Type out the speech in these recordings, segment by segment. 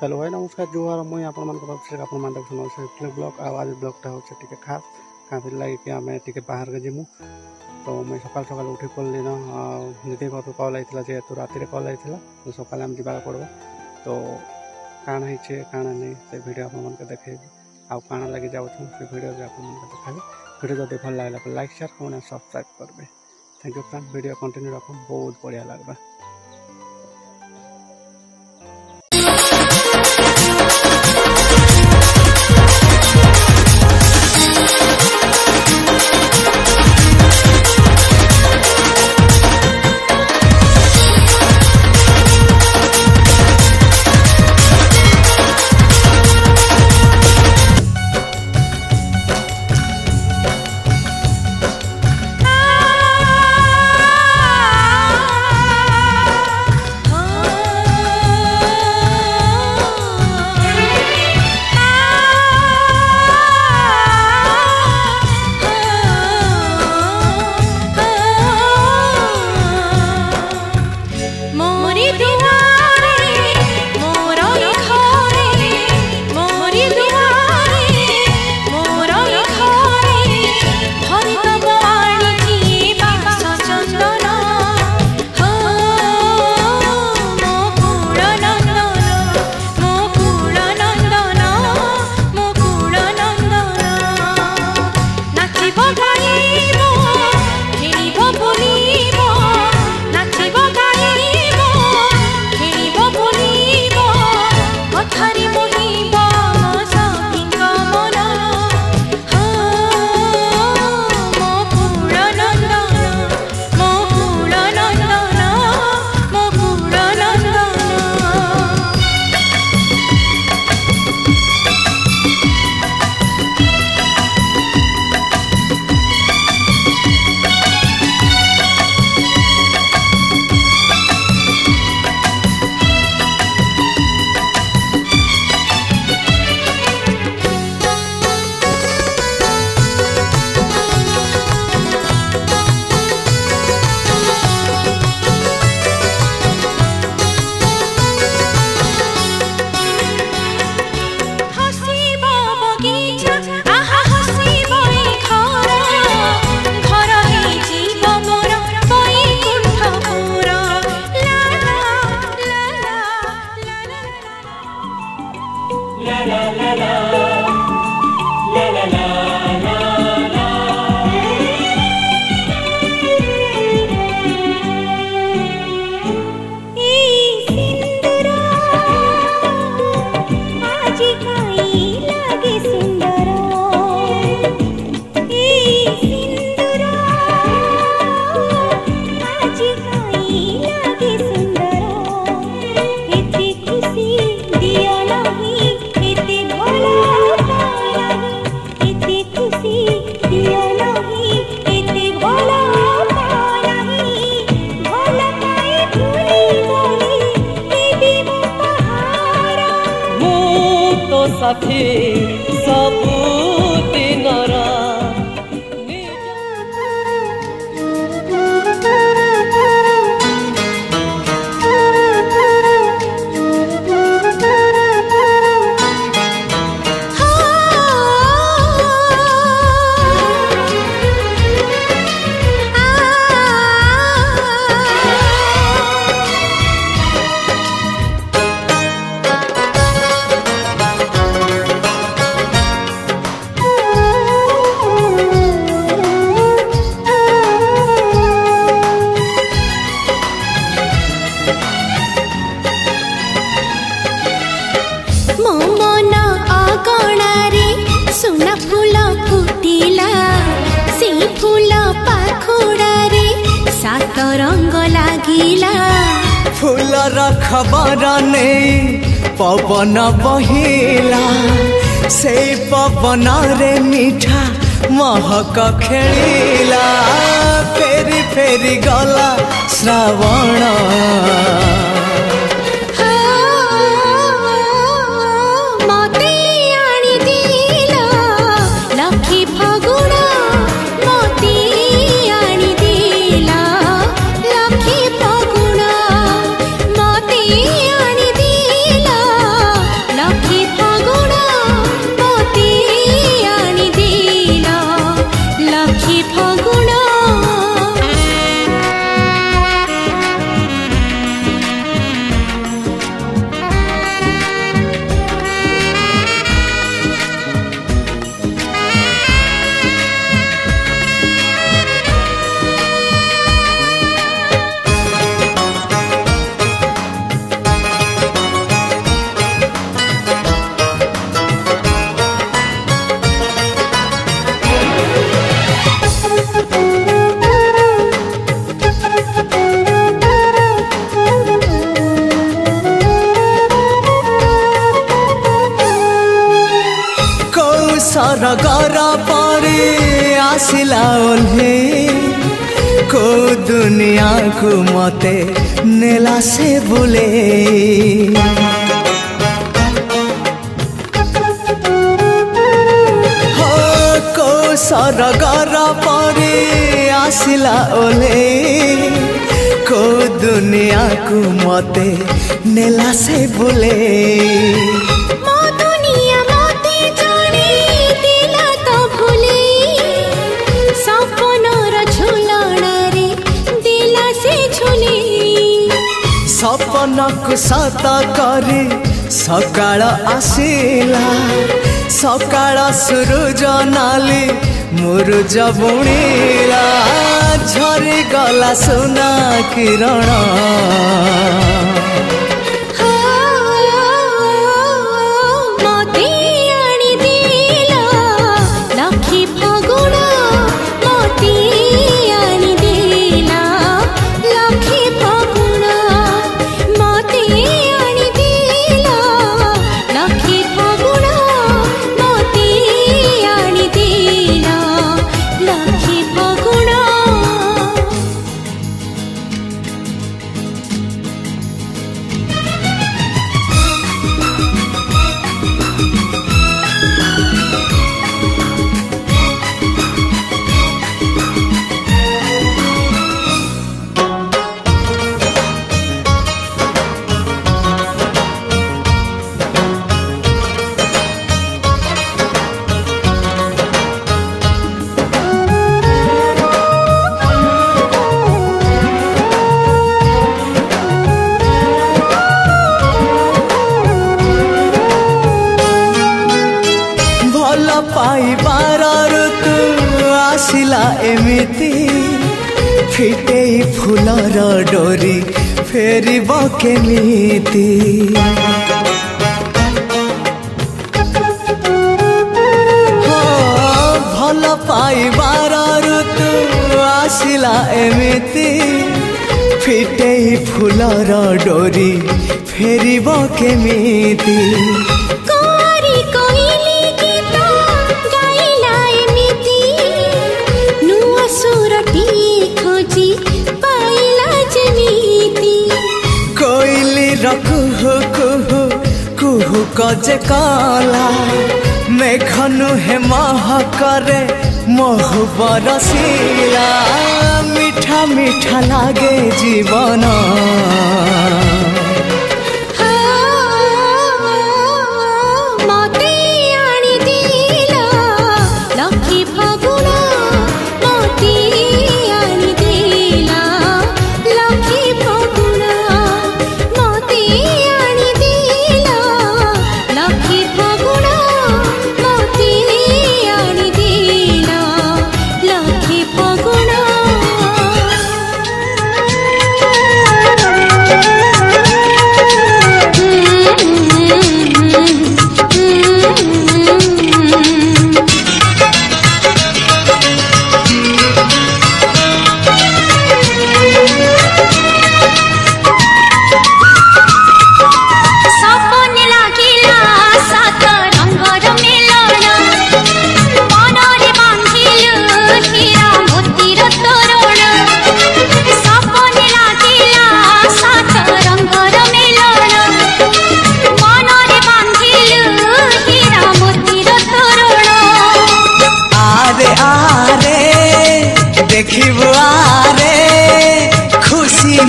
Hello भाई नमस्कार जुहार मुई आपण मान से ब्लॉग आज ब्लॉगटा होचे टिके खास क्या लगे कि आम टे बाहर के जीमु तो मुझे सकाल सकाल उठी पड़ली ना दीदी घर कल आई जेहेतु राति कल आई तो सकाल आम जा पड़ो तो काण है काण नहीं से वीडियो आप देखे आउ काण लगे जाऊँ से वीडियो भी आप देखा वीडियो जब भल लगे लाइक शेयर कमेंट सब्सक्राइब करेंगे। Thank you friend video continue रख बहुत बढ़िया लगता। साथी सबू दिनरा रंग लागिला फूलर खबर नहीं पवन बहिला से पवन रे मीठा महक खेलिला फेरी फेरी गला श्रावण सरगर परे आसिला ओल्हे को दुनिया को मते नेला से बुले हो को सरगर परे आसिला ओल्हे को दुनिया को मते नेला से बुले सपनक सत करे सकाळ आसिला सकाळ सूरज नाली मुरुज बुणीला झरी गला सोना किरण पाइबार ऋतु आसिला एमिति फिटे फुलर डोरी फेरिब केमिति भल पाइबार ऋतु आसिला एमिति फिटे फुलर डोरी फेरिब केमिति कुहु कुहु कुहु कजे काला मेघनु हे महकरे महु बरसीला मीठा मीठा लागे जीवन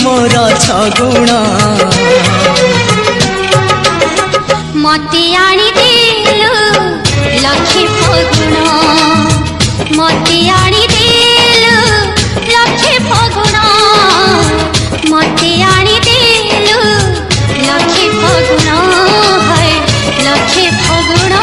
मोर छगुण मते आनी दिलु लक्ष्मी फगुण मते आनी दिलु लक्ष्मी फगुण मते आनी दिलु लक्ष्मी फगुण है लक्ष्मी फगुण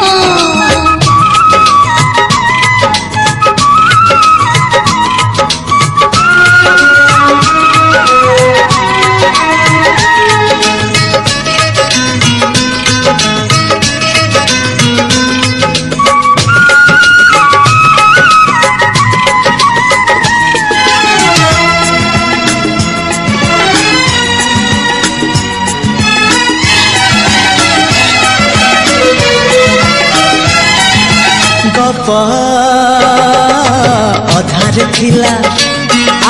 अधार थिला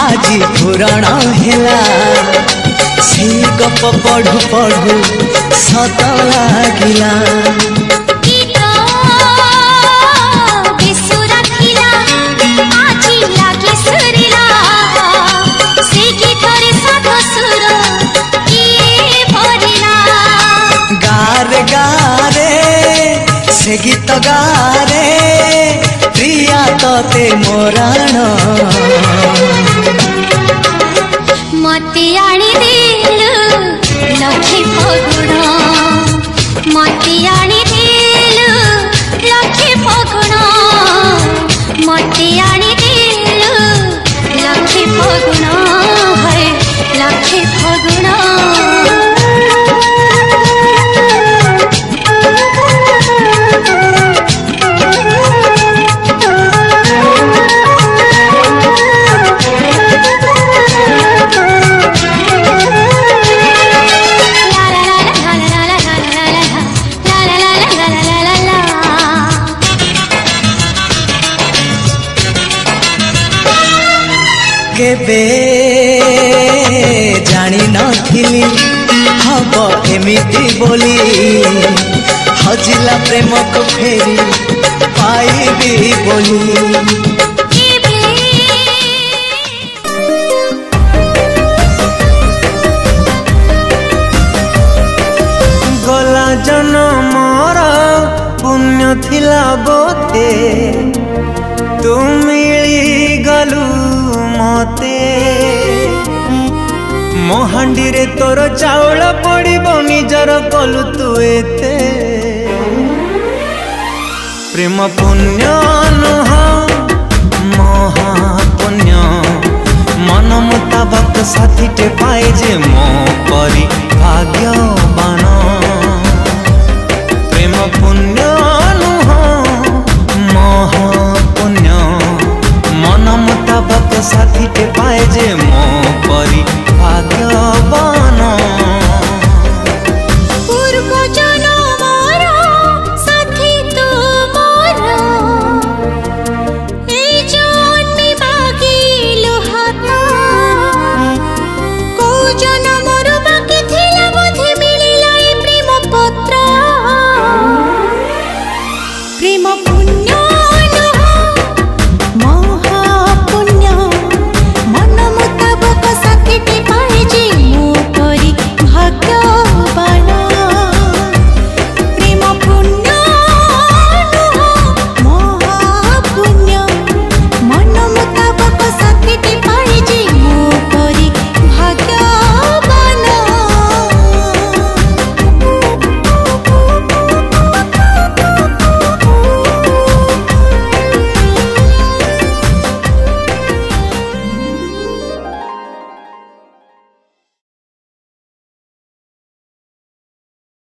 आजी पुराण हेला से गप पढ़ु पढ़ु सत लागिला गारे गारे से गीत गारे प्रिया तोते मोराण मते आनी दिलु लखे फगुण मते आनी दिलु लखे फगुण मते आनी दिलु लखे फगुण है लखे फगुण केबे जानी नथिली हब एमिति बोली हजिला प्रेम को फेरी पाइबी बोली गला जनमर पुण्य थिला बोते तू मिली गलू मते मोहांडी रे तोर चाउल पड़िबो निजर कलु तू एते प्रेम पुण्य नुह महापुण्य मन मुताबक साथी टे पाए जे मो परी भाग्यवान